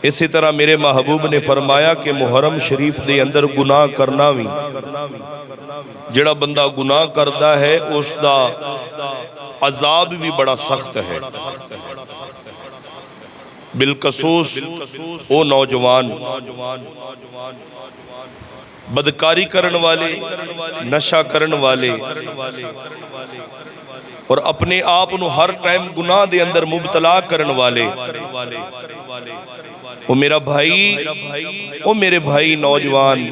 اسی طرح میرے محبوب نے فرمایا کہ محرم شریف دے اندر گناہ کرنا بھی، جڑا بندہ گناہ کرتا ہے اس دا عذاب بھی بڑا سخت ہے۔ بالخصوص او نوجوان بدکاری کرن والے، نشہ کرن والے اور اپنے آپ نو ہر ٹائم گناہ دے اندر مبتلا کرن والے، او میرا بھائی، او میرے بھائی نوجوان،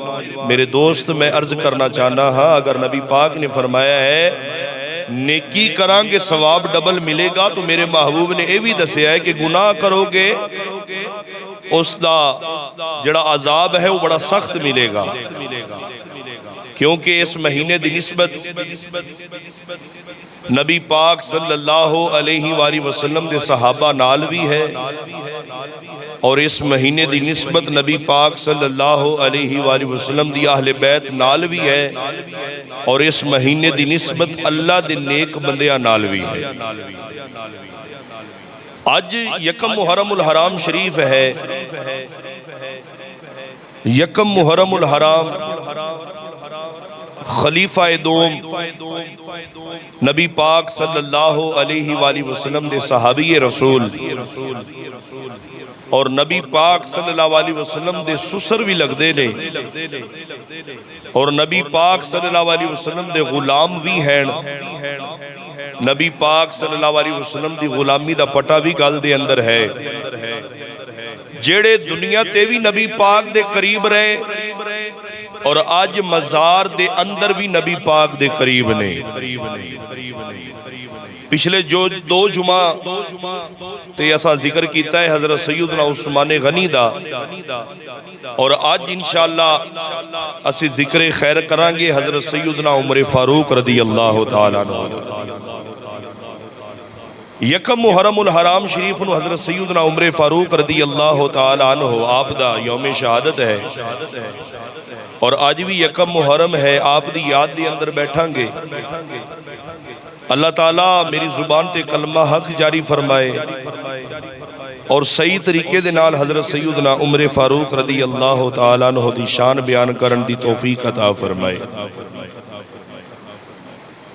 میرے دوست، میں عرض کرنا چاہنا ہاں، اگر نبی پاک نے فرمایا ہے نیکی کران گے ثواب ڈبل ملے گا، تو میرے محبوب نے یہ بھی دسیا ہے کہ گناہ کرو گے اس دا جڑا عذاب ہے وہ بڑا سخت ملے گا، کیونکہ اس مہینے دی نسبت نبی پاک صلی اللہ علیہ وآلہ وسلم دے صحابہ نال بھی ہے، اور اس مہینے دی نسبت نبی پاک صلی اللہ علیہ وآلہ وسلم دی اہل بیت نال بھی ہے، اور اس مہینے دی نسبت اللہ دے نیک بندیاں نال بھی ہے۔ آج یکم محرم الحرام شریف ہے، یکم محرم الحرام خلیفہ دوم نبی پاک صلی اللہ علیہ وآلہ وسلم دے صحابی رسول اور نبی پاک صلی اللہ علیہ وسلم دے سسر بھی لگ دے لے، اور نبی پاک صلی اللہ علیہ وسلم دے غلام بھی ہیں، نبی پاک صلی اللہ علیہ وسلم دی غلامی دا پٹا بھی گل دے اندر ہے، جیڑے دنیا تے بھی نبی پاک دے قریب رہے اور آج مزار دے اندر بھی نبی پاک دے قریب نے۔ پچھلے جو دو جمعہ تے ایسا ذکر کیتا ہے حضرت سیدنا عثمان غنی دا، اور آج انشاءاللہ اسی ذکر خیر کرانگے حضرت سیدنا عمر فاروق رضی اللہ تعالیٰ عنہ۔ یکم محرم الحرام شریف نو حضرت سیدنا عمر فاروق رضی اللہ تعالیٰ عنہ آپ دا یوم شہادت ہے، اور آج بھی یکم محرم ہے، آپ دی یاد دی اندر بیٹھاں گے۔ اللہ تعالیٰ میری زبان تے کلمہ حق جاری فرمائے اور صحیح طریقے دے نال حضرت سیدنا عمر فاروق رضی اللہ تعالیٰ عنہ دی شان بیان کرن دی توفیق عطا فرمائے۔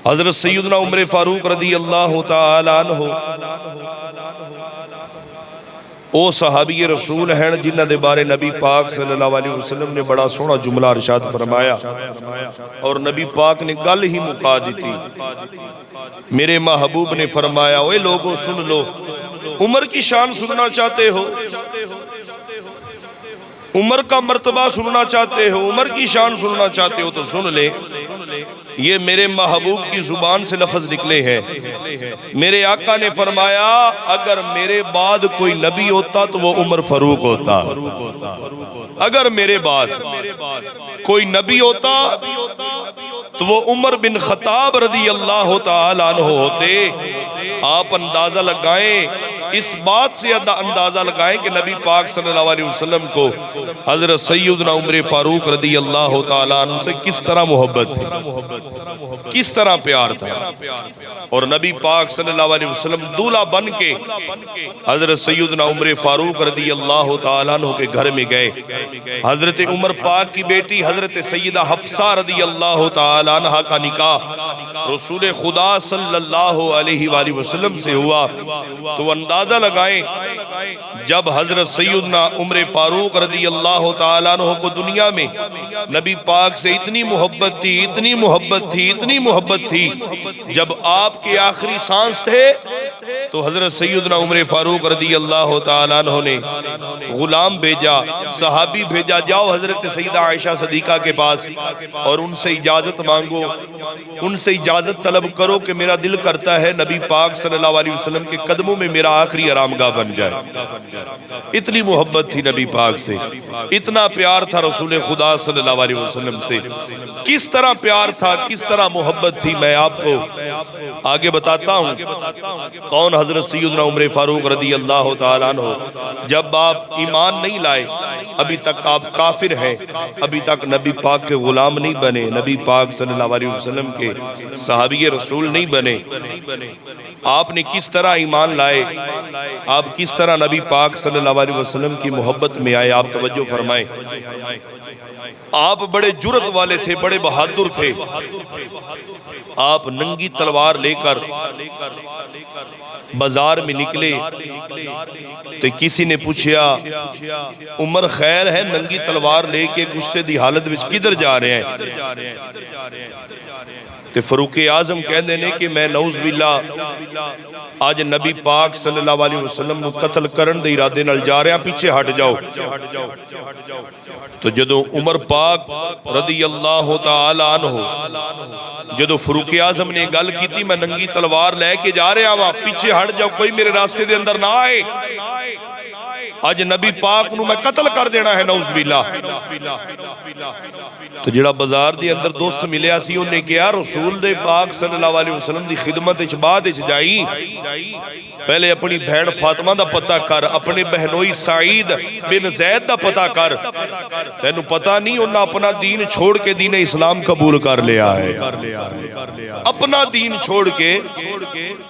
حضرت سیدنا عمر فاروق رضی اللہ تعالیٰ عنہ او صحابی رسول ہیں جنہ دے بارے نبی پاک صلی اللہ علیہ وسلم نے بڑا سونا جملہ ارشاد فرمایا، اور نبی پاک نے گل ہی مکا دیتی۔ میرے محبوب نے فرمایا، اوے لوگوں سن لو، عمر کی شان سننا چاہتے ہو، عمر کا مرتبہ سننا چاہتے ہو، عمر کی شان سننا چاہتے ہو تو سن لے۔ یہ میرے محبوب کی زبان سے لفظ نکلے ہیں۔ میرے آقا نے فرمایا اگر میرے بعد کوئی نبی ہوتا تو وہ عمر فاروق ہوتا، اگر میرے بعد کوئی نبی ہوتا تو وہ عمر بن خطاب رضی اللہ تعالیٰ عنہ ہوتے۔ آپ اندازہ لگائیں، اس بات سے اندازہ لگائیں کہ نبی پاک صلی اللہ علیہ وسلم کو حضرت سیدنا عمر فاروق رضی اللہ تعالیٰ عنہ سے کس طرح محبت تھی، کس طرح پیار تھا، اور نبی پاک صلی اللہ علیہ وسلم دولہا بن کے حضرت سیدنا عمر فاروق رضی اللہ تعالیٰ عنہ کے گھر میں گئے۔ حضرت عمر پاک کی بیٹی حضرت سیدہ حفصہ رضی اللہ تعالیٰ عنہ کا نکاح رسول خدا صلی اللہ علیہ وآلہ وسلم سے ہوا، تو اندازہ لگائیں جب حضرت سیدنا عمر فاروق رضی اللہ تعالیٰ عنہ کو دنیا میں نبی پاک سے اتنی محبت تھی، اتنی محبت تھی، اتنی محبت تھی، جب آپ کے آخری سانس تھے تو حضرت سیدنا عمر فاروق رضی اللہ تعالیٰ عنہ نے غلام بھیجا، صحابی بھیجا، جاؤ حضرت سیدہ عائشہ صدیقہ کے پاس اور ان سے اجازت مانگو، ان سے اجازت طلب کرو کہ میرا دل کرتا ہے نبی پاک صلی اللہ علیہ وسلم کے قدموں میں میرا آخری آرامگاہ بن جائے۔ اتنی محبت تھی نبی پاک سے، اتنا پیار تھا رسول خدا صلی اللہ علیہ وسلم سے، کس طرح پیار تھا، کس طرح محبت تھی، میں آپ کو آگے بتاتا ہوں۔ کون حضرت سیدنا عمر فاروق رضی اللہ تعالیٰ عنہ، جب آپ ایمان نہیں لائے، ابھی تک آپ کافر ہیں، ابھی تک نبی پاک کے غلام نہیں بنے، نبی پاک صلی اللہ علیہ وسلم کے صحابی رسول نہیں بنے، آپ نے کس طرح ایمان لائے، آپ کس طرح نبی پاک صلی اللہ علیہ وسلم کی محبت میں آئے، آپ توجہ فرمائیں۔ آپ بڑے جرأت والے تھے، بڑے بہادر تھے۔ آپ ننگی تلوار لے کر بازار میں نکلے تو کسی نے پوچھا عمر خیر ہے ننگی تلوار لے کے غصے دی حالت وچ کدھر جا رہے ہیں؟ تے فاروق اعظم کہندے نے کہ میں نعوذ باللہ آج نبی پاک صلی اللہ علیہ وسلم نو قتل کرن دے ارادے نال جا رہے ہیں، پیچھے ہٹ جاؤ۔ تو جدو عمر پاک رضی اللہ تعالی عنہ جدو فاروق اعظم نے گل کیتی میں ننگی تلوار لے کے جا رہا ہوں، پیچھے ہٹ جاؤ، کوئی میرے راستے دے اندر نہ آئے، آج نبی پاک نو میں قتل کر دینا ہے، نعوذ باللہ۔ تو جڑا بازار دی اندر دوست ملیا سی انہیں کہا رسول دے پاک صلی اللہ علیہ وسلم دی خدمت اچ بعد اچ جائی، پہلے اپنی بہن فاطمہ دا پتہ کر، اپنے بہنوئی سعید بن زید دا پتہ کر، تینوں پتہ نہیں انہاں اپنا دین چھوڑ کے دین اسلام قبول کر لیا ہے، اپنا دین چھوڑ کے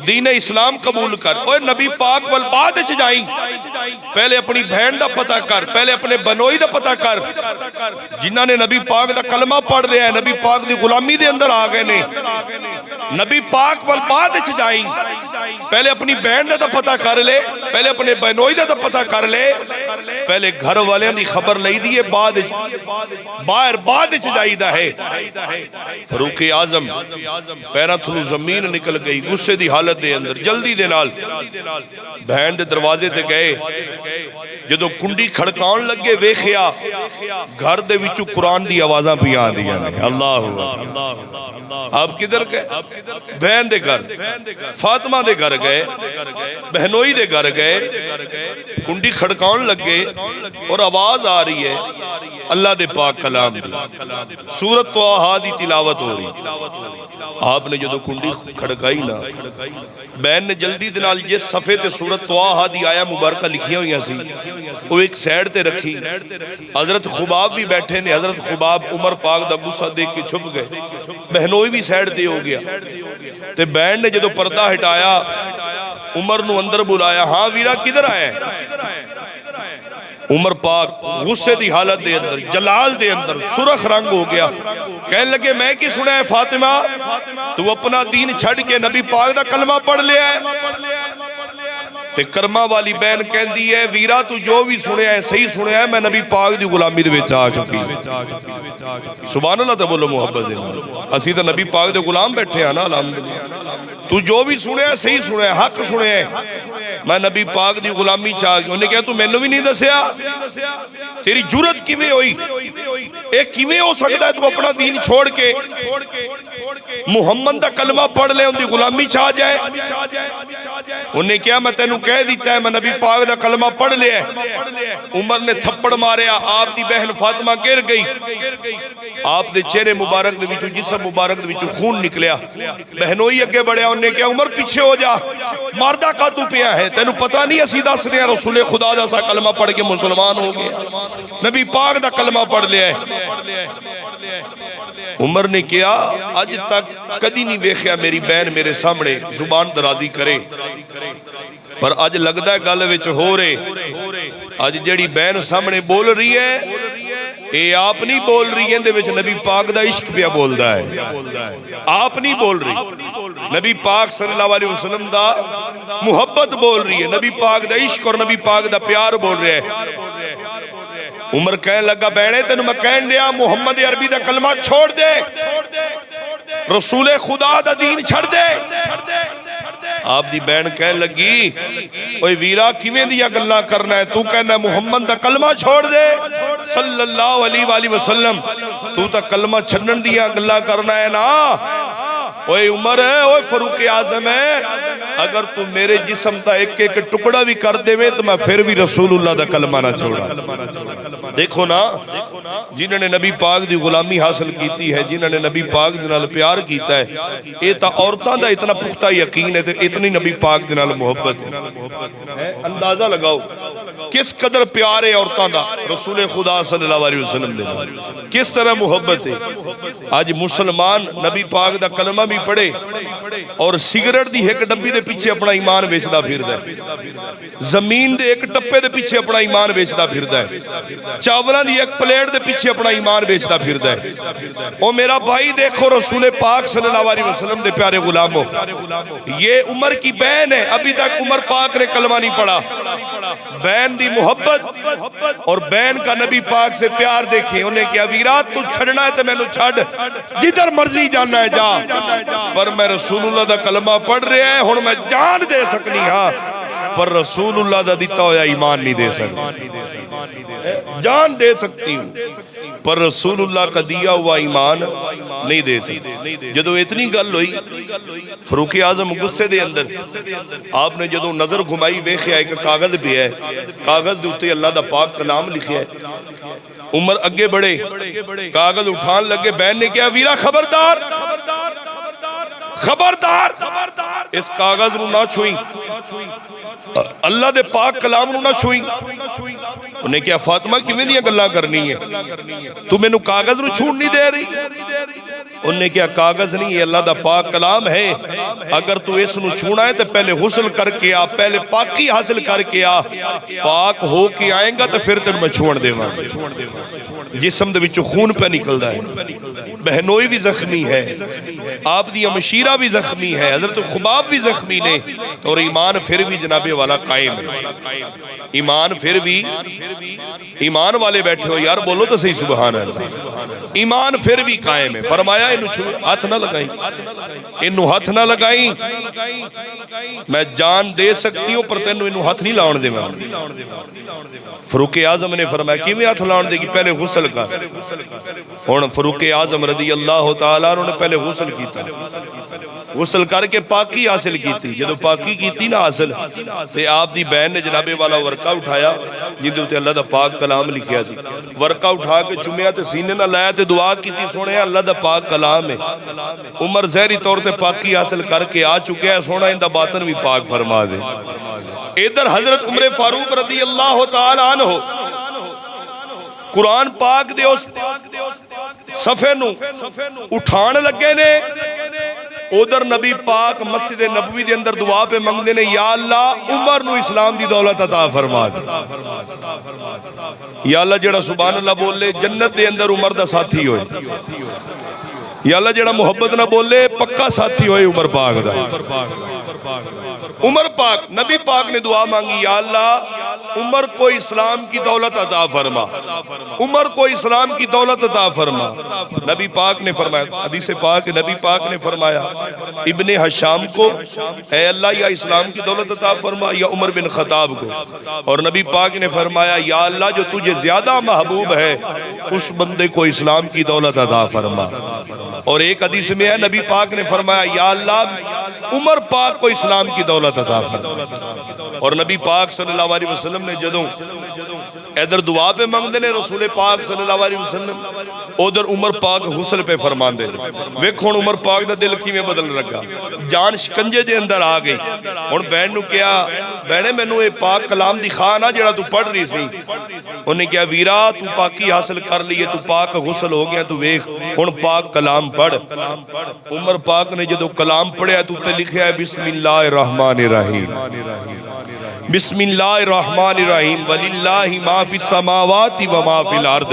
دین اسلام قبول کر۔ اوہ نبی پاک وال بعد اچ جائیں، پہلے اپنی بہن دا پتہ کر، پہلے اپنے بنوئی دا پتہ کر، جنہاں نے نبی پاک دا کلمہ پڑھ رہے ہیں، نبی پاک دی غلامی دے اندر آ گئے نے، نبی پاک وال بعد اچ جائیں، پہلے اپنی بہن دا پتہ کر لے، پہلے اپنے بہنوئی دا پتہ کر لے، پہلے گھر والے دی خبر لئی دیئے، باہر بعد اچ جائی دا ہے۔ فاروق اعظم پیرا تھلو زمین نکل گئی، غصے دی حالت دے اندر جلدی دے نال بہن دے دروازے تے گئے، جدو کنڈی کھڑکاؤن لگے ویکھیا گھر دے وچوں قرآن دی آوازاں پہ آ دیا نے۔ اللہ آپ کدھر گئے؟ بہن دے گھر، فاطمہ دے گھر گئے، بہنوئی دے گھر گئے، کنڈی کھڑکاؤن لگے اور آواز آ رہی ہے اللہ دے پاک کلام دی، سورۃ طٰہٰ دی تلاوت ہو رہی۔ آپ نے جدو کنڈی کھڑکائی نا، بہن نے جلدی دنال جس صفحے تے سورۃ طٰہٰ دی آیا مبارکہ لکھی ہوئی سی وہ ایک سیڈ تے رکھی، حضرت خباب بھی بیٹھے نے، حضرت خباب عمر پاک دا غصہ دیکھ کے چھپ گئے، بہنوئی بھی سیڈ تے ہو گیا، تے بہن نے جدو پردہ ہٹایا عمر نو اندر بلایا، ہاں ویرا کدھر آیا ہے؟ عمر پاک غصے دی حالت دے اندر، جلال دے اندر سرخ رنگ ہو گیا، کہنے لگے میں کی سنا ہے فاطمہ، تو اپنا دین چھڑ کے نبی پاک دا کلمہ پڑھ لیا ہے؟ تے کرمہ والی بہن کہندی ہے ویرا تو جو بھی سنیا ہے صحیح سنیا ہے، میں نبی پاک دی غلامی دے وچ آ چکی۔ سبحان اللہ تے بولو محبت دے، اسی تے نبی پاک دے غلام بیٹھے ہیں نا، الحمدللہ۔ تو جو بھی سنیا ہے صحیح سنیا ہے، حق سنیا ہے، میں نبی پاک دی غلامی چاہ گئی۔ انہیں کہا تو میں نے بھی نہیں دسیا، تیری جرت کیویں ہوئی، ایک کیویں ہو سکتا ہے تو اپنا دین چھوڑ کے محمد دا کلمہ پڑھ لے، ان دی غلامی چاہ جائے؟ انہیں کہا میں تینوں کہہ دیتا ہے میں نبی پاک دا کلمہ پڑھ لیا ہے۔ عمر نے تھپڑ ماریا، آپ دی بہن فاطمہ گر گئی، آپ دے چہرے مبارک دے وچوں جسم مبارک دے وچوں خون نکلیا، بہنوئی اگے بڑھیا، انہیں کہا عمر پیچھے ہو جا، مردہ کا تو پیا ہے، تینوں پتہ نہیں اسی دس رہے ہیں رسول خدا دا سا کلمہ پڑھ کے مسلمان ہو گیا، نبی پاک دا کلمہ پڑھ لیا ہے۔ عمر نے کہا آج تک کدی نہیں ویکھیا میری بہن میرے سامنے زبان درازی کرے، پر آج لگدا ہے گل وچ ہو رہے، آج جڑی بہن سامنے بول رہی ہے اے آپ نہیں بول رہی، اندے وچ نبی پاک دا عشق پیا بولدا ہے، آپ نہیں بول رہی، نبی پاک صلی اللہ علیہ وسلم دا محبت بول رہی ہے، نبی پاک دا عشق اور نبی پاک دا پیار بول رہے ہیں۔ عمر کہنے لگا بہنے تینوں میں کہن دیا محمد عربی دا کلمہ چھوڑ دے، رسول خدا دا دین چھڑ دے۔ آپ دی بہن کہنے لگی اوے ویرا کیویں دیا گلاں کرنا ہے، تو کہنا ہے محمد دا کلمہ چھوڑ دے صلی اللہ علیہ وآلہ وسلم، تو تا کلمہ چھڑن دیا گلاں کرنا ہے نا۔ اوے عمر ہے، اوے فاروق اعظم ہے، اگر تو میرے جسم تا ایک ایک ٹکڑا بھی کر دے تو میں پھر بھی رسول اللہ دا کلمہ نہ چھوڑا۔ دیکھو نا جنہوں نے نبی پاک دی غلامی حاصل کیتی ہے، جنہوں نے نبی پاک دے نال پیار کیتا ہے، یہ تا عورتاں دا اتنا پختہ یقین ہے تے اتنی نبی پاک دے نال محبت ہے۔ اندازہ لگاؤ کس قدر پیار ہے عورتوں دا رسول خدا صلی اللہ علیہ وسلم دے کس طرح محبت ہے. آج مسلمان نبی پاک دا کلمہ بھی پڑھے اور سگریٹ دی ایک ڈبی دے پیچھے اپنا ایمان بیچدا پھردا ہے, زمین دے ایک ٹپے دے پیچھے اپنا ایمان بیچدا پھردا ہے, چاولاں دی ایک پلیٹ دے پیچھے اپنا ایمان بیچدا پھردا ہے. او میرا بھائی دیکھو رسول پاک صلی اللہ علیہ وسلم دے پیارے غلاموں, یہ عمر کی بہن ہے, ابھی تک عمر پاک نے کلمہ نہیں پڑھا. بہن دی محبت اور بہن کا نبی پاک سے پیار دیکھیں. انہیں کیا ویرات تو چھڑنا ہے تو میں نو چھڑ, جدھر مرضی جانا ہے جا, پر میں رسول اللہ دا کلمہ پڑھ رہے ہیں ہن میں جان دے سکنی ہاں, پر رسول اللہ دا دیتا ہویا ایمان نہیں دے سکتی. جان دے سکتی ہوں پر رسول اللہ کا دیا ہوا ایمان نہیں دے سکتی. جدو اتنی گل ہوئی فاروق اعظم غصے دے اندر آپ نے جدو نظر گھمائی ویکھیا ایک کاغذ بھی ہے, کاغذ دے اوتے اللہ دا پاک کلام لکھیا ہے. عمر اگے بڑھے, کاغذ اٹھان لگے, بہن نے کہا ویرا خبردار خبردار اس کاغذ نو نہ چھوئیں, اللہ دے پاک کلام نو نہ چھوئیں. انہیں کہا فاطمہ کیویں دیاں گلاں کرنی ہے, تو مینوں کاغذ نو چھوڑ نہیں دے رہی. انہیں کہا کاغذ نہیں ہے, اللہ دا پاک کلام ہے, اگر تو اس نو چھوڑا ہے تو پہلے غسل کر کے آ, پہلے پاکی حاصل کر کے آ, پاک ہو کے آئیں گا تو پھر تیرے میں چھوڑ دے گا. جسم دے وچوں خون پہ نکلدا ہے, بہنوئی بھی زخمی ہے, آپ دی مشیرہ بھی زخمی ہے, حضرت خباب بھی زخمی نے, اور ایمان پھر بھی جناب والا قائم ہے. ایمان پھر بھی, ایمان والے بیٹھے ہو یار بولو تو صحیح سبحان اللہ, ایمان پھر بھی قائم ہے. فرمایا انہوں ہاتھ نہ لگائیں, انہوں ہاتھ نہ لگائیں, میں جان دے سکتی ہوں پر تینوں انہوں ہاتھ نہیں لاؤن دے. میں فاروق اعظم نے فرمایا کیویں ہاتھ لاؤن دے گی, پہلے غسل کر. ہن فاروق اعظم رضی اللہ تعالیٰ عنہ نے پہلے غسل کیتا, غسل کر کے پاکی حاصل کیتی. جدو پاکی کیتی نا حاصل تے آپ دی بہن نے جناب والا ورقہ اٹھایا جن دے اللہ دا پاک کلام لکھیا سی, ورقہ اٹھا کے چومیا تے سینے نہ لایا تے دعا کیتی, سونے اللہ دا پاک کلام ہے. عمر ظاہری طور تے پاکی حاصل کر کے آ چکے ہیں, سونا ان دا باطن بھی پاک فرما دے. ادھر حضرت عمر فاروق رضی اللہ تعالی عنہ قرآن پاک دے اس صفحے نو اٹھان لگے نے, ادھر نبی پاک مسجد نبوی دے اندر دعا پہ منگدے نے یا اللہ عمر نو اسلام دی دولت عطا فرما دے. یا اللہ جڑا سبحان اللہ بول لے جنت دے اندر عمر دا ساتھی ہوئے, یا اللہ جڑا محبت نہ بول لے پکا ساتھی ہوئے عمر پاک دا. عمر پاک نبی پاک نے دعا مانگی یا اللہ عمر کو اسلام کی دولت عطا فرما, عمر کو اسلام کی دولت عطا فرما. نبی پاک نے فرمایا, حدیث پاک نبی پاک نے فرمایا ابن حشام کو اے اللہ یا اسلام کی دولت عطا فرما یا عمر بن خطاب کو, اور نبی پاک نے فرمایا یا اللہ جو تجھے زیادہ محبوب ہے اس بندے کو اسلام کی دولت عطا فرما. اور ایک حدیث میں ہے نبی پاک نے فرمایا یا اللہ عمر پاک کو اسلام کی دولت عطا فرما. اور نبی پاک صلی اللہ علیہ وسلم نے جدوں ادھر دعا پہ منگدے نے رسول پاک صلی اللہ علیہ وسلم, ادھر عمر پاک غسل پہ فرمان دے. ویکھو عمر پاک دا دل کیویں بدل لگا, جان شکنجے دے اندر آ گئی. ہن بہن نو کیا بہنے مینوں اے پاک کلام دی خواہ نا جڑا تو پڑھ رہی سی. انہیں کیا ویرا تو پاکی حاصل کر لیے, تو پاک غسل ہو گیا, تو ویکھ ہن پاک کلام پڑھ. عمر پاک نے جدو کلام پڑھیا تو تے لکھیا ہے بسم اللہ الرحمن الرحیم, بسم اللہ الرحمن الرحیم وللہ ما فی السماوات و ما فی الارض.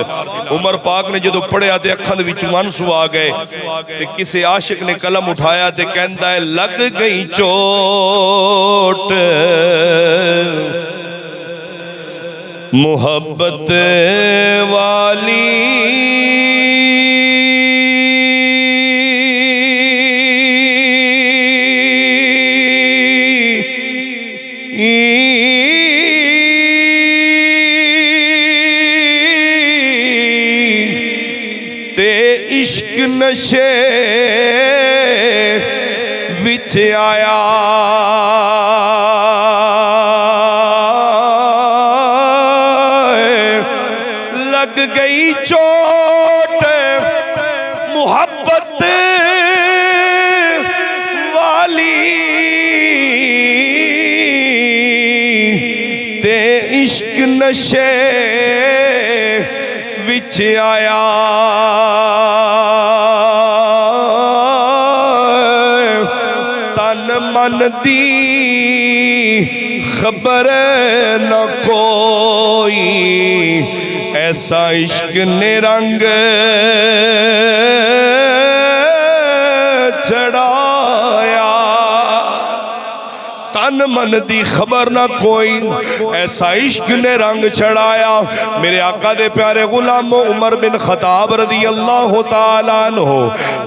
عمر پاک نے جدو پڑھیا تے اکھاں دے وچ آنسو آ گئے تے کسے عاشق نے قلم اٹھایا تے کہندا ہے لگ گئی چوٹ محبت والی عشق نشے وچ آیا لگ گئی چوٹ محبت والی تے عشق نشے وچ آیا تن من دی خبر نہ کوئی ایسا عشق نے رنگ چڑھایا تن من دی خبر نہ کوئی ایسا عشق نے رنگ چڑھایا میرے آقا دے پیارے غلام عمر بن خطاب رضی اللہ تعالیٰ عنہ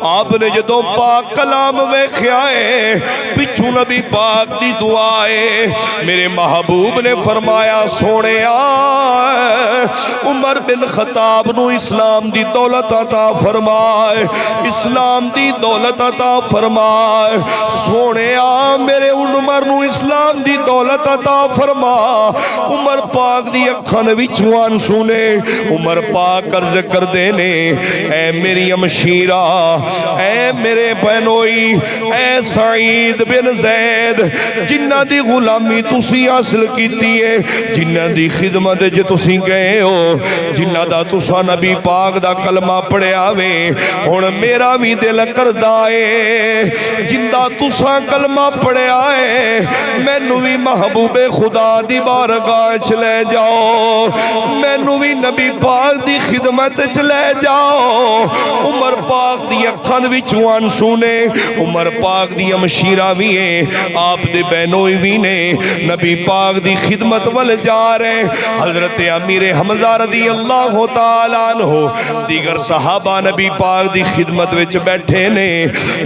آپ نے جدوں پاک کلام ویکھیا ہے پچھو نبی پاک دی دعائے میرے محبوب نے فرمایا سونیا عمر بن خطاب نو اسلام دی دولت عطا فرمائے اسلام دی دولت عطا فرمائے سونیا میرے عمر نو اسلام دی دولت عطا فرما عمر پاک دی اکھاں وچوں آنسو نے عمر پاک عرض کر دینے اے میری امشیرہ اے میرے بہنوئی اے سعید بن زید جنہ دی غلامی تسی حاصل کیتی ہے جنہ دی خدمت جو تسی گئے ہو جنہ دا تسا نبی پاک دا کلمہ پڑھے آوے ہن میرا بھی دل کردا ہے جنہ تسا کلمہ پڑھے آئے میں نوی محبوب خدا دی بارگاہ چلے جاؤ میں نوی نبی پاک دی خدمت چلے جاؤ عمر پاک دی اکھان وچوں آنسو نے عمر پاک دی امشیرہ بھی ہیں آپ دے بہنوئی بھی نے نبی پاک دی خدمت ول جا رہے حضرت امیر حمزہ رضی اللہ تعالیٰ عنہ دیگر صحابہ نبی پاک دی خدمت وچ بیٹھے نے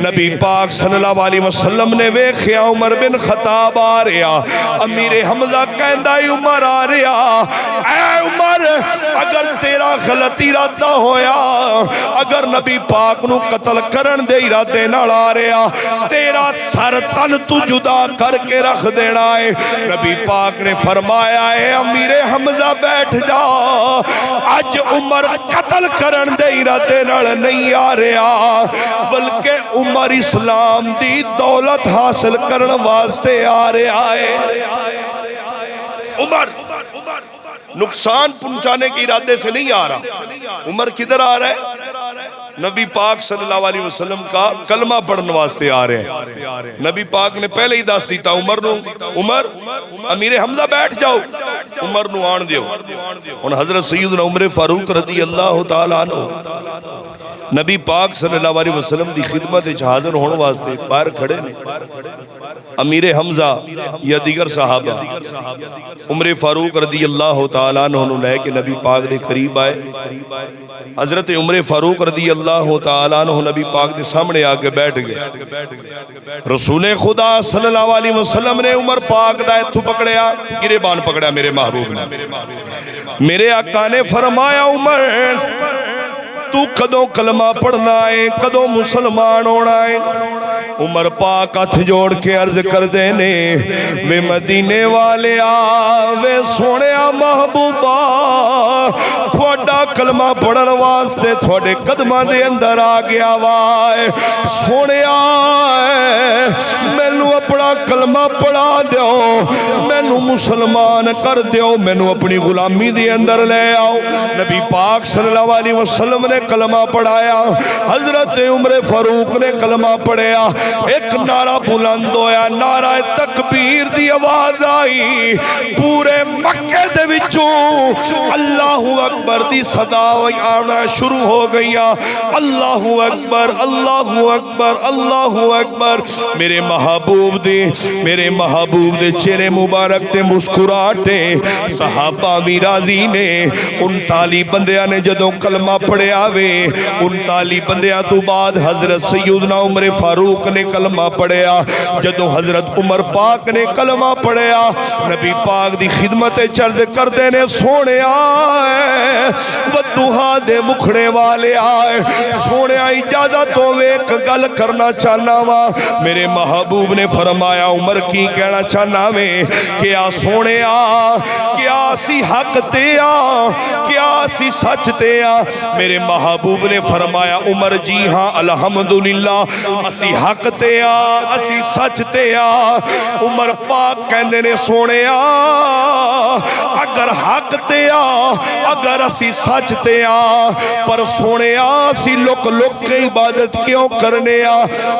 نبی پاک صلی اللہ علیہ وسلم نے ویکھیا عمر بن خطاب آ رہا امیر حمزہ کہندہ عمر آ رہا اے عمر اگر تیرا غلط ارادہ ہویا اگر نبی پاک نو قتل کرن دے ارادے نال آ رہا تیرا سر تن تو جدا کر کے رکھ دینا ہے نبی پاک نے فرمایا اے امیر حمزہ بیٹھ جا آج عمر قتل کرن دے ارادے نال نہیں آ رہا بلکہ عمر اسلام دی دولت حاصل کرن واسطے آ رہا ہے عمر نقصان پہنچانے کے ارادے سے نہیں آ رہا عمر کدھر آ رہا ہے نبی پاک صلی اللہ علیہ وسلم کا کلمہ پڑھنے واسطے آ رہے ہیں نبی پاک نے پہلے ہی دس دیتا عمر امیر حمزہ بیٹھ جاؤ عمر نو آن دیو ان حضرت سیدنا عمر فاروق رضی اللہ تعالیٰ عنہ نبی پاک صلی اللہ علیہ وسلم دی خدمت حاضر ہونے واسطے باہر کھڑے نے امیر حمزہ یا دیگر صحابہ عمر فاروق رضی اللہ تعالیٰ عنہ لے کے نبی پاک دے قریب آئے حضرت عمر فاروق رضی اللہ تعالیٰ عنہ نبی پاک دے سامنے آگے بیٹھ گئے رسول خدا صلی اللہ علیہ وسلم نے عمر پاک دا اتھو پکڑیا گریبان پکڑیا میرے محبوب نے میرے آقا نے فرمایا عمر تو کدوں کلمہ پڑھنا ہے کدوں مسلمان ہونا ہے عمر پاک ہاتھ جوڑ کے عرض کر دینے وے مدینے والے وے سونے محبوبہ تھوڑا کلمہ پڑھن واسطے تھوڑے قدمہ دے اندر آ گیا وائے سونے مینوں اپنا کلمہ پڑھا دیو مینوں مسلمان کر دیو مینوں اپنی غلامی دے اندر لے آؤ نبی پاک صلی اللہ علیہ وسلم نے کلمہ پڑھایا حضرت عمر فاروق نے کلمہ پڑھایا ایک نعرہ بلند ہویا نعرہ تکبیر دی آواز آئی پورے مکے دے وچوں اللہ اکبر دی صدا آنا شروع ہو گئی اللہ اکبر اللہ اکبر اللہ اکبر میرے محبوب دے چہرے مبارک تے مسکراہٹے صحابہ بھی راضی نے 39 بندیاں نے جدوں کلمہ پڑھیا وے 39 بندیاں تو بعد حضرت سیدنا عمر فاروق نے کلمہ پڑھیا جدوں حضرت عمر پاک نے کلمہ پڑھیا نبی پاک دی خدمت چرد کردے نے سونے آئے ودوہا دے مکھڑے والے آئے سونے آئی اجازت تو ایک گل کرنا چاہنا وا میرے محبوب نے فرمایا عمر کی کہنا چاہنا میں کیا سونے کیا سی حق تے کیا اسی سچ تے آ. میرے محبوب نے فرمایا عمر جی ہاں الحمدللہ اسی حق تے آ, اسی سچ تے آ. عمر پاک کہندے نے سونے آ اگر حق تے آ, اگر اسی سچ تے آ, پر سونے آ اسی لک لک کے عبادت کیوں کرنے آ,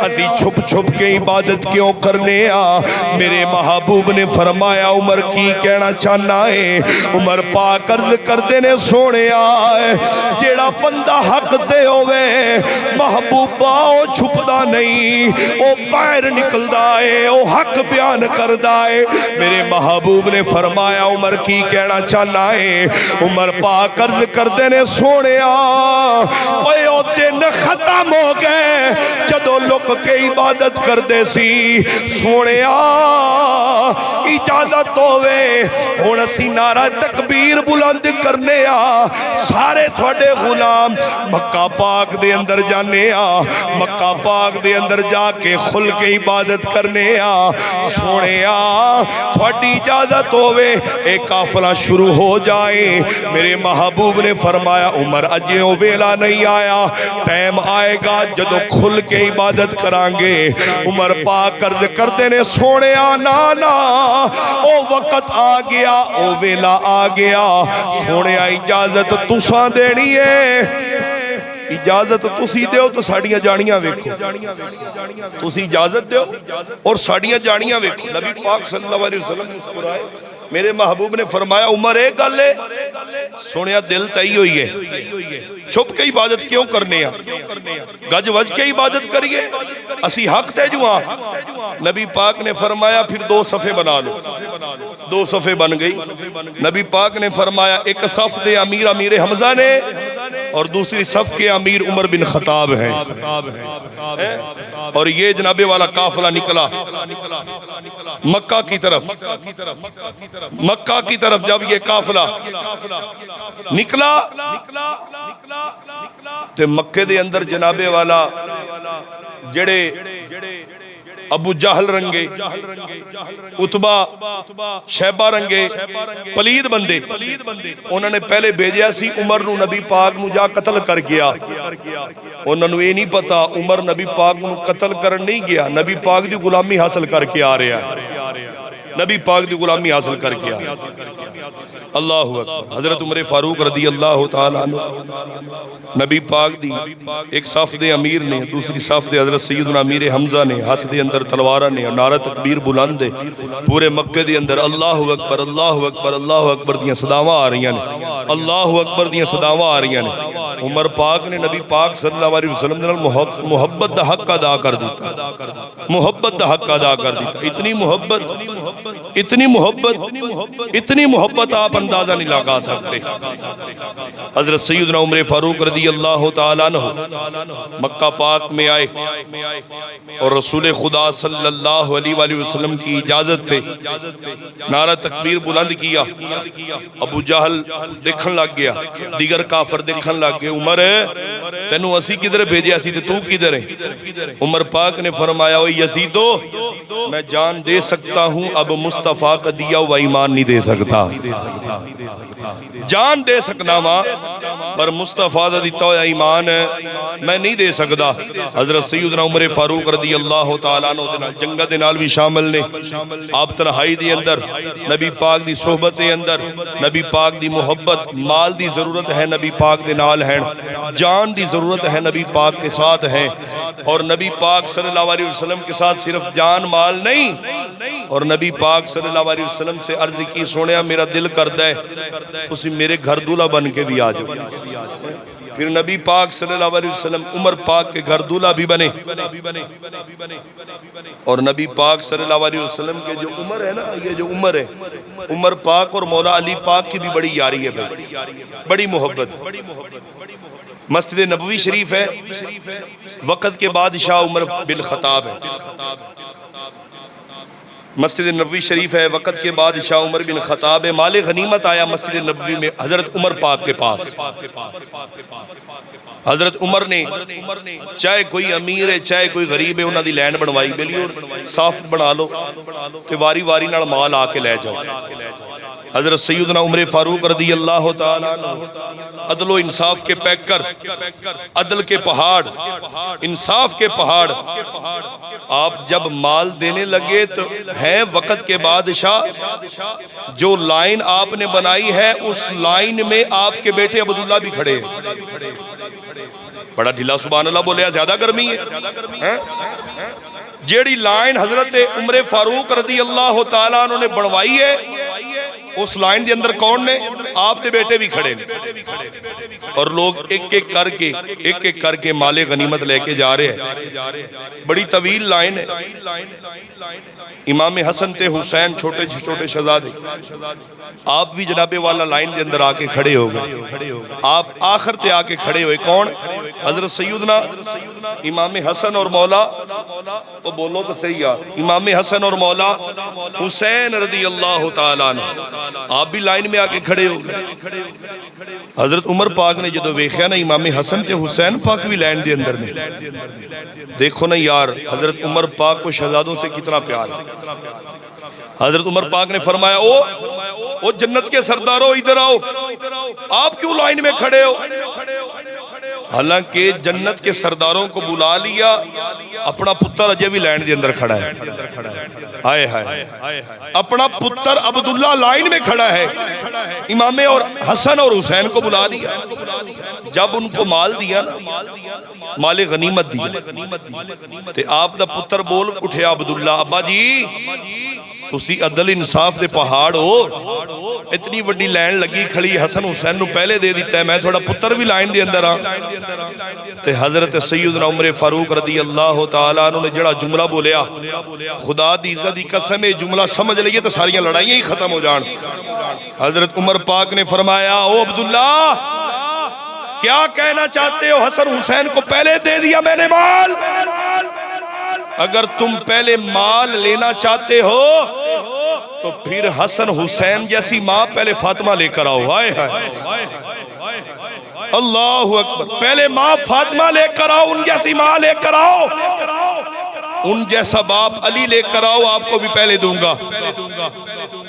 اسی چھپ چھپ کے عبادت کیوں کرنے آ. میرے محبوب نے فرمایا عمر کی کہنا چاہنا ہے. عمر پاک عرض کردے نے سونے آئے جیڑا بندہ حق دے ہوئے محبوبہ او چھپدا نہیں, او باہر نکلدا ہے, او حق بیان کردا ہے. میرے محبوب نے فرمایا عمر کی کہنا چاہنا ہے. عمر پاک عرض کردے نے سونے آئے او دن ختم ہو گئے جدو لک کے عبادت کردے سی. سونے اجازت ہوئے ہن اسی نعرہ تکبیر بلند کرنے آ. سارے تھوڑے غلام مکہ پاک دے اندر جانے آ, مکہ پاک دے اندر جا کے کھل کے عبادت کرنے آ. سونے آ تھوڑی اجازت ہوئے ایک قافلہ شروع ہو جائے. میرے محبوب نے فرمایا عمر اجے او ویلا نہیں آیا, ٹائم آئے گا جدو کھل کے عبادت کرانگے. عمر پاک عرض کردے نے سونے نانا او وقت آ گیا, او ویلا آ گیا. سونے اجازت تساں دینی ہے, اجازت تسی دیو تو ساڑیاں جانیاں ویکھو, تسی اجازت دیو اور ساڑیاں جانیاں ویکھو. نبی پاک صلی اللہ علیہ وسلم مسکرائے. میرے محبوب نے فرمایا عمر ایک گل ہے سونیا دل تئی ہوئی ہے, چھپ کے عبادت کیوں کرنے ہیں, گج وج کے عبادت کریے, اسی حق تے جو ہاں. نبی پاک نے فرمایا پھر دو صفے بنا لو. دو صفے بن گئی. نبی پاک نے فرمایا ایک صف دے امیر امیر حمزہ نے اور دوسری صف کے امیر عمر بن خطاب ہیں. اور یہ جناب والا قافلہ نکلا مکہ کی طرف. مکہ کی طرف جب یہ قافلہ نکلا تو مکہ دے اندر جناب والا جڑے ابو جہل رنگے, عتبہ شیبہ رنگے, پلید بندے, انہوں نے پہلے بھیجیا سی عمر نو نبی پاک نو جا قتل کر گیا. انہوں نے یہ نہیں پتا عمر نبی پاک نو قتل کرن نہیں گیا, نبی پاک دی غلامی حاصل کر کے آ رہا ہے, نبی پاک دی غلامی حاصل کر کے آ رہا ہے. اللہ اکبر. حضرت عمر فاروق رضی اللہ تعالیٰ عنہ نبی پاک دی ایک صف دے امیر نے, دوسری صف دے حضرت سیدنا امیر حمزہ نے, ہاتھ دے اندر تلوارہ نے, نعرہ تکبیر بلند دے. پورے مکہ دے اندر اللہ اکبر اللہ اکبر اللہ اکبر دیاں صداواں آ رہی ہیں, اللہ اکبر دیاں صداواں آ رہی ہیں. عمر پاک نے نبی پاک صلی اللہ علیہ وسلم نے محبت دا حق ادا کر دیتا, محبت دا حق ادا کر دیتا. اتنی محبت, اتنی محبت, اتنی محبت آپ اندازہ نہیں لگا سکتے. حضرت سیدنا عمر فاروق رضی اللہ تعالیٰ عنہ مکہ پاک میں آئے اور رسول خدا صلی اللہ علیہ وآلہ وسلم کی اجازت تھے نعرہ تکبیر بلند کیا. ابو جہل دیکھن لگ گیا, دیگر کافر دیکھن لگ گئے, عمر تینوں اسی کدھر بھیجیا سی تو کدھر ہے؟ عمر پاک نے فرمایا او یزیدو میں جان دے سکتا ہوں, اب مصطفیٰ کا دیا ہوا ایمان نہیں دے سکتا. جان دے سکنا ماں پر مصطفیٰ دا دیتا ہوا ایمان میں نہیں دے سکتا. حضرت سیدنا عمر فاروق رضی اللہ تعالیٰ عنہ جنگہ دے نال بھی شامل نے. آپ تنہائی دے اندر نبی پاک دی صحبت دے اندر نبی پاک دی محبت, مال دی ضرورت ہے نبی پاک دے نال ہیں, جان دی ضرورت ہے نبی پاک کے ساتھ ہے. اور نبی پاک صلی اللہ علیہ وسلم کے ساتھ صرف جان مال نہیں, اور نبی پاک صلی اللہ علیہ وسلم سے عرض کی سونیا میرا دل کردہ ہے تسی میرے گھر دولہ بن کے بھی آجو. پھر نبی پاک صلی اللہ علیہ وسلم عمر پاک کے گھر دولہ بھی بنے, اور نبی پاک صلی اللہ علیہ وسلم کے جو عمر ہے نا, یہ جو عمر ہے, عمر پاک اور مولا علی پاک کی بھی بڑی یاری ہے, بڑی محبت. مسجد نبوی شریف ہے, وقت کے بادشاہ عمر بن خطاب ہے. مسجد نبوی شریف ہے, وقت کے بادشاہ عمر بن خطاب ہے. مال غنیمت آیا مسجد نبوی میں حضرت عمر پاک کے پاس. حضرت عمر نے چاہے کوئی امیر ہے چاہے کوئی غریب ہے انہاں دی لینڈ بنوائی, بلیو صاف بنا لو تے واری واری نال مال آ کے لے جاؤ. حضرت سیدنا عمر فاروق رضی اللہ تعالیٰ عدل و انصاف کے پیکر، عدل کے پہاڑ، انصاف کے پہاڑ، آپ جب مال دینے لگے تو ہے وقت کے بادشاہ، جو لائن آپ نے بنائی ہے اس لائن میں آپ کے بیٹے عبداللہ بھی کھڑے ہیں۔ بڑا ڈھیلا سبحان اللہ بولے، زیادہ گرمی ہے؟ جیڑی لائن حضرت عمر فاروق رضی اللہ تعالیٰ عنہ نے بنوائی ہے، اس لائن دے اندر کون نے؟ آپ دے بیٹے بھی کھڑے ہیں، اور لوگ ایک ایک کر کے مال غنیمت لے کے جا رہے ہیں۔ بڑی طویل لائن ہے۔ امام حسن تے حسین چھوٹے چھوٹے شہزادے، آپ بھی جناب والا لائن دے اندر آ کے کھڑے ہو گئے، آپ آخر تے آ کے کھڑے ہوئے۔ کون؟ حضرت سیدنا امام حسن اور مولا، وہ بولو تو صحیح یار، امام حسن اور مولا حسین رضی اللہ تعالیٰ عنہ، آپ بھی لائن میں آ کے کھڑے ہو گئے۔ حضرت عمر پاک نے جدو ویکھیا نا امام حسن تے حسین پاک بھی لائن دے اندر نے، دیکھو نا یار حضرت عمر پاک کو شہزادوں سے کتنا پیار ہے۔ حضرت عمر پاک نے فرمایا، او جنت کے سرداروں ادھر آؤ، آپ کیوں لائن میں کھڑے ہو؟ حالانکہ جنت کے سرداروں کو بلا لیا، اپنا پتر اجے بھی لائن دے اندر کھڑا ہے۔ ہائے ہائے، اپنا پتر عبداللہ لائن میں کھڑا ہے، امام اور حسن اور حسین کو بلا لیا۔ جب ان کو مال دیا نا، مال غنیمت دیا، تے آپ دا پتر بول اٹھیا عبداللہ، ابا جی تسی عدل انصاف دے پہاڑ ہو، اتنی وڈی لائن لگی کھڑی، حسن حسین نو پہلے دے دیتا ہے، میں تھوڑا پتر بھی لائن دے اندر آ۔ تے حضرت سیدنا عمر فاروق رضی اللہ تعالیٰ عنہ نے جڑا جملہ بولیا، خدا دی عزت دی قسم ہے جملہ سمجھ لئیے تو ساریاں لڑائیاں ہی ختم ہو جان۔ حضرت عمر پاک نے فرمایا، او عبداللہ کیا کہنا چاہتے ہو؟ حسن حسین کو پہلے دے دیا میں نے مال، اگر تم پہلے مال لینا چاہتے ہو تو پھر حسن حسین جیسی ماں پہلے فاطمہ لے کر آؤ۔ ہائے ہائے، اللہ اکبر، پہلے ماں فاطمہ لے کر آؤ، ان جیسی ماں لے کر آؤ، ان جیسا باپ علی لے کر آؤ، آپ کو بھی پہلے دوں گا۔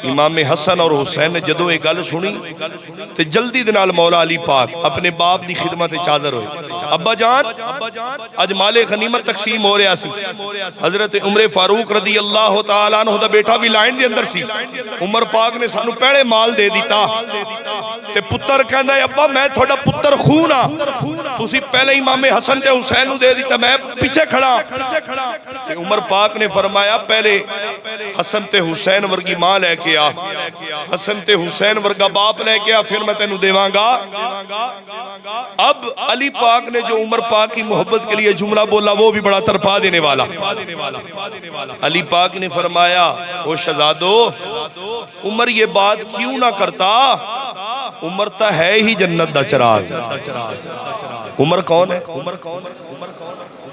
امام حسن اور حسین نے جدو ایک گل سنی تے جلدی دنال مولا علی پاک اپنے باپ دی خدمت چادر ہوئے، ابا جان اج مال غنیمت تقسیم ہو رہا سی، حضرت عمر فاروق رضی اللہ تعالیٰ عنہ دا بیٹا بھی لائن دے اندر سی، عمر پاک نے سانو پہلے مال دے دیتا، تے پتر کہندا ہے ابا میں تھوڑا پتر خون آ، تسی پہلے امام حسن تے حسین نو دے دیتا، میں پیچھے کھڑا۔ تے عمر پاک نے فرمایا پہلے حسن تے حسین ورگی ماں لے کے آ، حسن تے حسین ورگا باپ لے کے آ، پھر میں تینوں دیواں گا۔ اب علی پاک نے جو عمر پاک کی محبت کے لیے جملہ بولا وہ بھی بڑا ترپا دینے والا۔ علی پاک نے فرمایا، او شہزادو عمر یہ بات کیوں نہ کرتا، عمر تا ہے ہی جنت دا چراغ۔ عمر کون ہے؟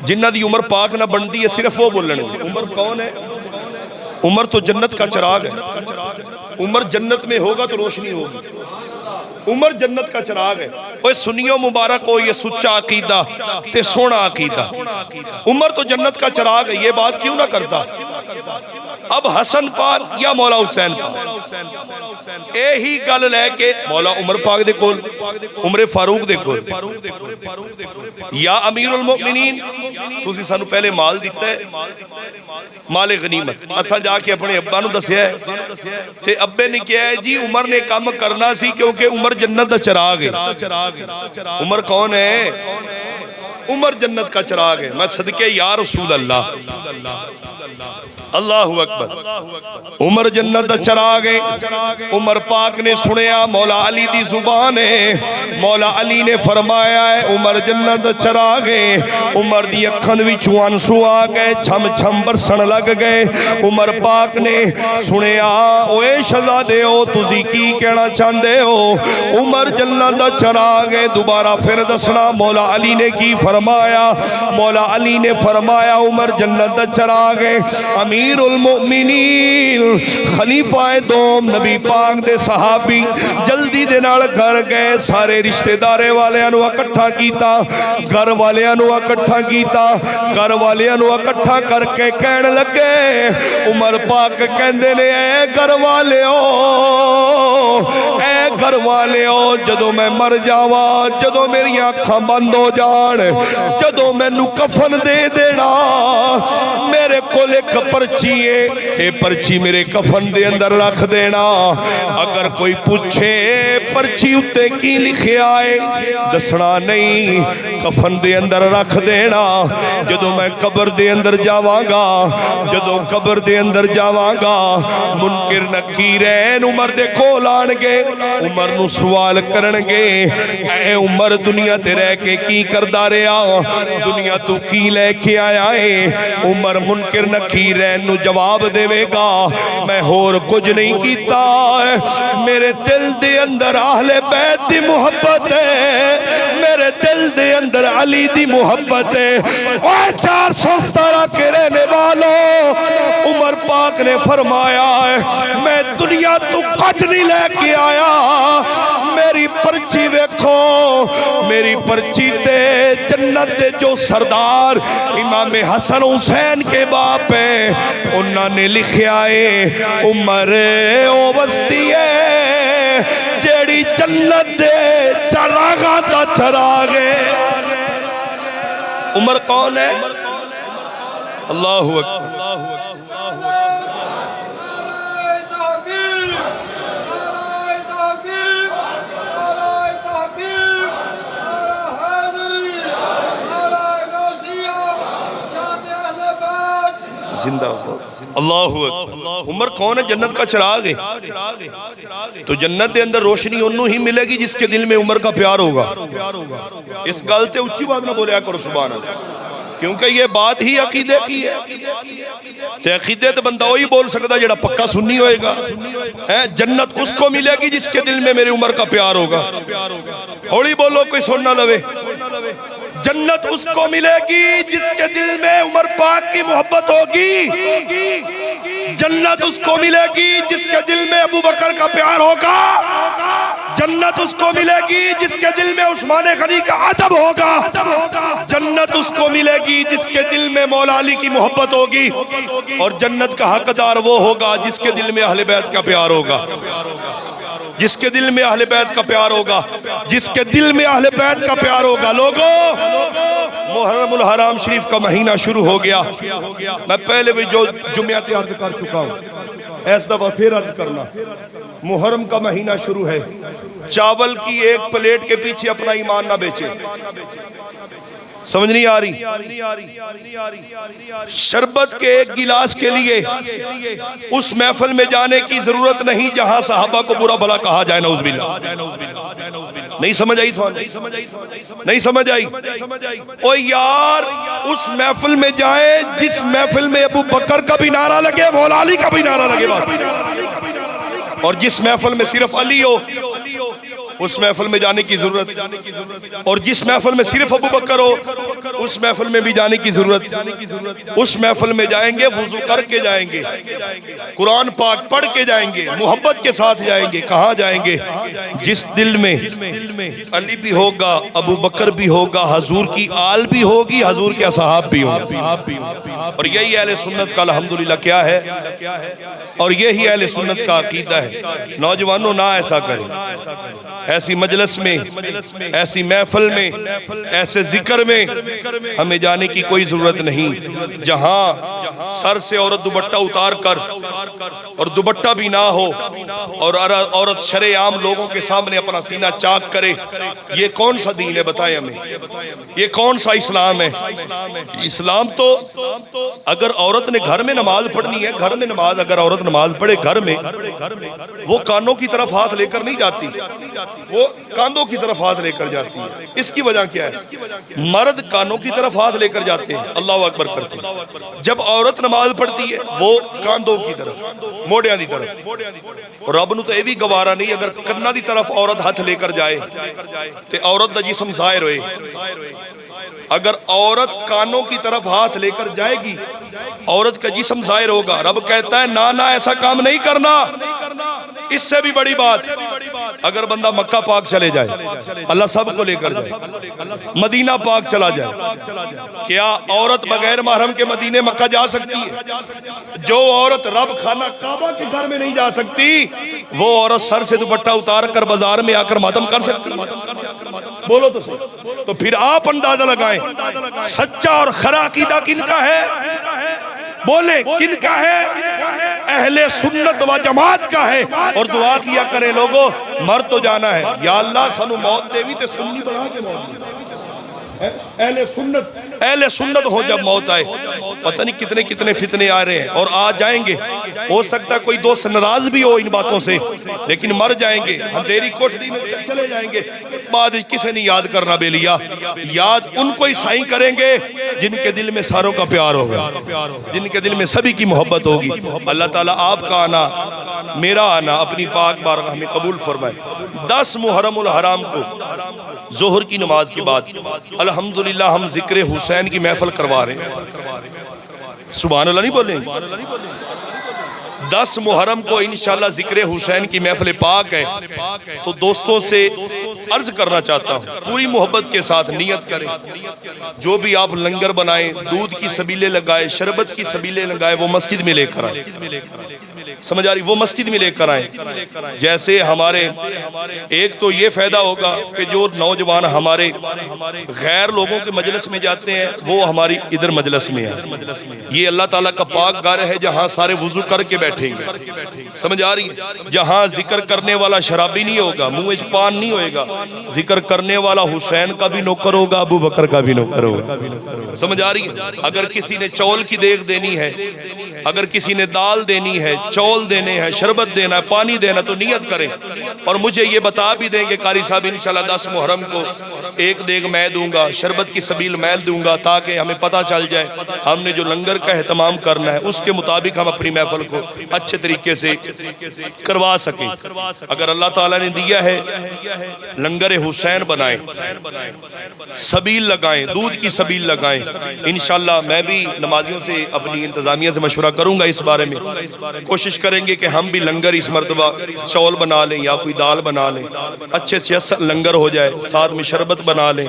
جنہ دی عمر پاک نہ بندی ہے صرف وہ بولنے، عمر کون ہے؟ عمر تو جنت کا چراغ ہے، عمر جنت میں ہوگا تو روشنی ہوگی، عمر جنت کا چراغ ہے۔ اوہ سنیو مبارک ہو یہ سچا عقیدہ تے سونا عقیدہ، عمر تو جنت کا چراغ ہے، یہ بات کیوں نہ کرتا؟ اب حسن پاک یا مولا حسین پاک اے ہی گل لے کے مولا عمر پاک دے کول، عمر فاروق دے کول، یا امیر المؤمنین تسی سانو پہلے مال دیتا ہے، مال غنیمت، اسا جا کے اپنے ابا نو دسیا ہے، تے ابے نے کیا ہے جی عمر نے کام کرنا سی کیونکہ عمر جنت دا چراغ ہے۔ عمر کون ہے؟ عمر جنت کا چراغ ہے۔ میں صدقے یا رسول اللہ، اللہ اکبر، عمر جنت دا چراغ ہے۔ عمر پاک نے سنیا مولا علی دی زبان ہے، مولا علی نے فرمایا ہے عمر جنت دا چراغ ہے۔ عمر دی اکھاں وچوں آنسو آ گئے، چھم چھم برسن لگ گئے۔ عمر پاک نے سنیا، اوے شہزادے ہو تسی کی کہنا چاہندے ہو؟ عمر جنت دا چراغ ہے۔ دوبارہ پھر دسنا مولا علی نے کی فرمایا؟ مولا علی نے فرمایا عمر جنت دا چراغ ہے۔ امیر المؤمنین خلیفہ دوم نبی پاک دے صحابی جلدی دے نال گھر گئے، سارے رشتے دارے والے نو اکٹھا کیتا، گھر والے نو اکٹھا کیتا، گھر والے نو اکٹھا کر کے کہنے لگے عمر پاک کہندے نے اے گھر والے اے گھر والے جدو میں مر جاواں، جدو میری آنکھاں بند ہو جان، جدو میں نو کفن دے دینا، میرے کو ایک پرچی ہے، اے پرچی میرے کفن دے اندر رکھ دینا، اگر کوئی پوچھے پرچی اتے کی لکھے آئے دسنا نہیں، کفن دے اندر رکھ دینا، جدو میں قبر دے اندر جاواں گا، جدو قبر دے اندر جاواں گا، منکر نکیرین عمر دے کول آن گے، عمر نو سوال کرن گے اے عمر دنیا تے رہ کے کی کردا رہیا، دنیا تو کی لے کے آیا ہے؟ عمر منکر نکیرین نو جواب دے گا میں ہور کچھ نہیں کیتا ہے، میرے دل دے اندر اہل بیت دی محبت ہے، میرے دل دے اندر علی دی محبت ہے، اوہ 417 کے رہنے والوں، عمر پاک نے فرمایا ہے میں دنیا تو کچھ نہیں لے کے آیا، میری پرچی ویکھو، میری پرچی تے جنت دے جو سردار امام حسن حسین کے باپ ہیں انہوں نے لکھیا ہے عمر او بستی ہے جیڑی جنت دے چراغاں دا چراغ ہے۔ عمر کون ہے؟ اللہ اکبر، زندہ اللہ اکبر۔ عمر کون ہے؟ جنت کا چراغ ہے، تو جنت دے اندر روشنی انہوں ہی ملے گی جس کے دل میں عمر کا پیار ہوگا۔ اس گل تے اچھی بات نہ بولیا کرو سبحان اللہ، کیونکہ یہ بات ہی عقیدے کی ہے، تے عقیدے تو بندہ وہی بول سکتا جڑا پکا سنی ہوئے گا۔ جنت اس کو ملے گی جس کے دل میں میری عمر کا پیار ہوگا، ہوڑی بولو کوئی سن نہ لوے۔ جنت اس کو ملے گی جس کے دل میں عمر پاک کی محبت ہوگی، جنت اس کو ملے گی جس کے دل میں ابو بکر کا پیار ہوگا، جنت اس کو ملے گی جس کے دل میں عثمان غنی کا ادب ہوگا، جنت اس کو ملے گی جس کے دل میں مولا علی کی محبت ہوگی، اور جنت کا حقدار وہ ہوگا جس کے دل میں اہل بیت کا پیار ہوگا، جس کے دل میں اہل بیت کا پیار ہوگا، جس کے دل میں اہل بیت کا پیار ہوگا۔ لوگوں محرم الحرام شریف کا مہینہ شروع ہو گیا، میں پہلے بھی جو جمعیات عرض کر چکا ہوں، ایس دفعہ پھر عرض کرنا، محرم کا مہینہ شروع ہے، چاول کی ایک پلیٹ کے پیچھے اپنا ایمان نہ بیچے، سمجھ نہیں آ رہی؟ شربت کے ایک گلاس کے لیے اس محفل میں جانے کی ضرورت نہیں جہاں صحابہ کو برا بھلا کہا جائے، نعوذ باللہ۔ نہیں سمجھ آئی؟ نہیں سمجھ آئی؟ او یار اس محفل میں جائیں جس محفل میں ابو بکر کا بھی نعرہ لگے، مولا علی کا بھی نعرہ لگے بس، اور جس محفل میں صرف علی ہو اس محفل میں جانے کی ضرورت، اور جس محفل میں صرف ابو بکر ہو اس محفل میں بھی جانے کی ضرورت۔ اس محفل میں جائیں گے وضو کر کے جائیں گے، قرآن پاک پڑھ کے جائیں گے، محبت کے ساتھ جائیں گے۔ کہاں جائیں گے؟ جس دل میں علی بھی ہوگا، ابو بکر بھی ہوگا، حضور کی آل بھی ہوگی، حضور کے اصحاب بھی ہوگی، اور یہی اہل سنت کا الحمدللہ کیا ہے، اور یہی اہل سنت کا عقیدہ ہے۔ نوجوانوں نہ ایسا کریں، ایسی مجلس میں، ایسی محفل میں، ایسے ذکر میں ہمیں جانے کی کوئی ضرورت نہیں جہاں سر سے عورت دوپٹہ اتار کر اور دوپٹہ بھی نہ ہو اور عورت شرع عام لوگوں کے سامنے اپنا سینہ چاک کرے۔ یہ کون سا دین ہے بتائیں ہمیں؟ یہ کون سا اسلام ہے؟ اسلام تو اگر عورت نے گھر میں نماز پڑھنی ہے، گھر میں نماز، اگر عورت نماز پڑھے گھر میں، وہ کانوں کی طرف ہاتھ لے کر نہیں جاتی، وہ کاندھوں کی طرف ہاتھ لے کر جاتی ہے۔ اس کی وجہ کیا ہے؟ مرد کانوں کی طرف ہاتھ لے کر جاتے ہیں، اللہ اکبر کرتے ہیں۔ جب عورت نماز پڑھتی ہے وہ کاندھوں کی طرف، موڑیاں دی طرف۔ رب نو تو یہ بھی گوارا نہیں اگر کناں دی طرف عورت ہاتھ لے کر جائے تے عورت دا جسم ظاہر ہوئے۔ اگر عورت کانوں کی طرف ہاتھ لے کر جائے گی عورت کا جسم ظاہر ہوگا۔ رب کہتا ہے نا نا ایسا کام نہیں کرنا۔ اس سے بھی بڑی بات، اگر بندہ مکہ پاک چلے جائے، اللہ سب کو لے کر جائے، مدینہ پاک چلا جائے، کیا عورت بغیر محرم کے مدینہ مکہ جا سکتی ہے؟ جو عورت رب خانہ کعبہ کے گھر میں نہیں جا سکتی، وہ عورت سر سے دوپٹہ اتار کر بازار میں آ کر ماتم کر سکتی ہے؟ بولو تو صحیح۔ تو پھر آپ اندازہ لگائیں سچا اور خرا عقیدہ کن کا ہے؟ بولے کن کا ہے؟ اہل سنت و جماعت کا ہے۔ اور دعا کیا کریں لوگوں، مر تو جانا ہے، یا اللہ سنو موت دیوی تے سنی بنا کے موت دی۔ اہل سنت ہو جب موت آئے، پتہ نہیں کتنے کتنے فتنے آ رہے ہیں اور آ جائیں گے۔ ہو سکتا ہے کوئی دوست ناراض بھی ہو ان باتوں سے، لیکن مر جائیں گے، اندھیری کوٹھی میں چلے جائیں گے۔ بعد کسے نہیں یاد کرنا بے لیا، یاد ان کو ہی سائیں کریں گے جن کے دل میں ساروں کا پیار ہوگا، جن کے دل میں سبھی کی محبت ہوگی۔ اللہ تعالیٰ آپ کا آنا، میرا آنا اپنی پاک بارگاہ میں قبول فرمائے۔ 10 محرم الحرام کو ظہر کی نماز کے بعد الحمدللہ ہم ذکر حسین کی محفل کروا رہے ہیں۔ سبحان اللہ نہیں بولیں؟ 10 محرم کو انشاءاللہ ذکر حسین کی محفل پاک ہے، تو دوستوں سے عرض کرنا چاہتا ہوں پوری محبت کے ساتھ نیت کریں، جو بھی آپ لنگر بنائیں، دودھ کی سبیلیں لگائیں، شربت کی سبیلیں لگائیں، وہ مسجد میں لے کر آئیں۔ سمجھ آ رہی؟ وہ مسجد میں لے کر آئیں۔ جیسے ہمارے ایک تو یہ فائدہ ہوگا کہ جو نوجوان ہمارے غیر لوگوں کے مجلس میں جاتے ہیں، وہ ہماری ادھر مجلس میں ہیں۔ یہ اللہ تعالیٰ کا پاک گھر ہے جہاں سارے وضو کر کے بیٹھیں گے۔ سمجھ آ رہی ہے؟ جہاں ذکر کرنے والا شرابی نہیں ہوگا، منہ وچ پان نہیں ہوئے گا، ذکر کرنے والا حسین کا بھی نوکر ہوگا، ابو بکر کا بھی نوکر ہوگا۔ سمجھ آ رہی ہے؟ اگر کسی نے چول کی دیگ دینی ہے، اگر کسی نے دال دینی ہے، چول دینے ہیں، شربت دینا ہے، پانی دینا، تو نیت کریں اور مجھے یہ بتا بھی دیں کہ قاری صاحب انشاءاللہ 10 محرم کو ایک دیگ میں دوں گا، شربت کی سبیل میں دوں گا، تاکہ ہمیں پتہ چل جائے ہم نے جو لنگر کا اہتمام کرنا ہے اس کے مطابق ہم اپنی محفل کو اچھے طریقے سے کروا سکیں۔ اگر اللہ تعالیٰ نے دیا ہے لنگر حسین بنائیں، سبیل لگائیں، دودھ کی سبیل لگائیں۔ انشاءاللہ میں بھی نمازیوں سے اپنی انتظامیہ سے مشورہ کروں گا اس بارے میں، کوشش کریں گے کہ ہم بھی لنگر اس مرتبہ چول بنا لیں یا کوئی دال بنا لیں، اچھے سے لنگر ہو جائے، ساتھ میں شربت بنا لیں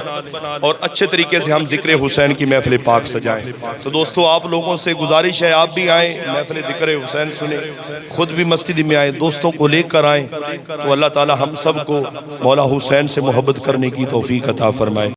اور اچھے طریقے سے ہم ذکر حسین کی محفل پاک سجائیں۔ تو دوستو آپ لوگوں سے گزارش ہے آپ بھی آئیں، محفل ذکر حسین سنیں، خود بھی مسجد میں آئیں، دوستوں کو لے کر آئیں، تو اللہ تعالی ہم سب کو مولا حسین سے محبت کرنے کی توفیق عطا فرمائے۔